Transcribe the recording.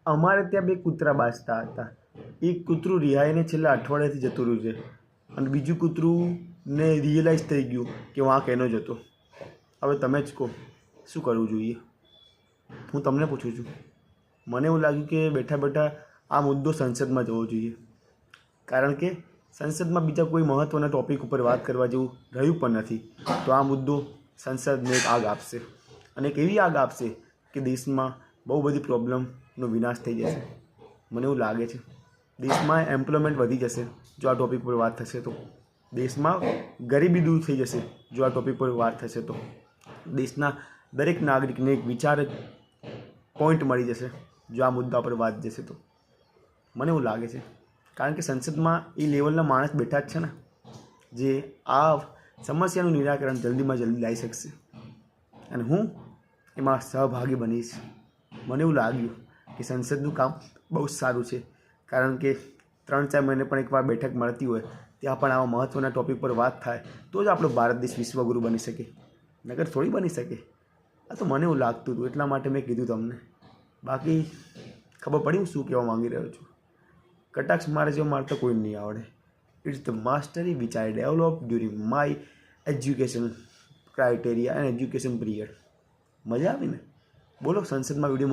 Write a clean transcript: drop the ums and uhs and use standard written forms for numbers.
અમારે ત્યાં બે કૂતરા બાજતા હતા. એક કૂતરું રિહાઈને છેલ્લા અઠવાડિયાથી જતું રહ્યું છે અને બીજું કૂતરુંને રિયલાઇઝ થઈ ગયું કે વાંક એનો જ હતો. હવે તમે જ કહો શું કરવું જોઈએ? હું તમને પૂછું છું. મને એવું લાગ્યું કે બેઠા બેઠા આ મુદ્દો સંસદમાં જવો જોઈએ, કારણ કે સંસદમાં બીજા કોઈ મહત્ત્વના ટૉપિક ઉપર વાત કરવા જેવું રહ્યું પણ નથી. તો આ મુદ્દો સંસદને એક આગ આપશે, અને એક એવી આગ આપશે કે દેશમાં બહુ બધી પ્રોબ્લેમનો વિનાશ થઈ જશે. મને એવું લાગે છે દેશમાં એમ્પ્લોયમેન્ટ વધી જશે જો આ ટૉપિક પર વાત થશે તો. દેશમાં ગરીબી દૂર થઈ જશે જો આ ટૉપિક પર વાત થશે તો. દેશના દરેક નાગરિકને એક વિચાર પોઈન્ટ મળી જશે જો આ મુદ્દા પર વાત જશે તો. મને એવું લાગે છે કારણ કે સંસદમાં એ લેવલના માણસ બેઠા જ છે ને, જે આ સમસ્યાનું નિરાકરણ જલ્દીમાં જલ્દી લાવી શકશે, અને હું એમાં સહભાગી બનીશ. મને એવું લાગ્યું કે સંસદનું કામ બહુ જ સારું છે, કારણ કે 3-4 મહિને પણ એકવાર બેઠક મળતી હોય, ત્યાં પણ આવા મહત્ત્વના ટૉપિક પર વાત થાય તો જ આપણો ભારત દેશ વિશ્વગુરુ બની શકે, નકર થોડી બની શકે. આ તો મને એવું લાગતું હતું, એટલા માટે મેં કીધું તમને. બાકી ખબર પડી હું શું કહેવા માંગી રહ્યો છું? કટાક્ષ મારે જેવો મારતો કોઈ નહીં આવડે. It's the mastery which I develop during my education criteria and education period. મજા આવી ને? બોલો, સંસદમાં વિડીયો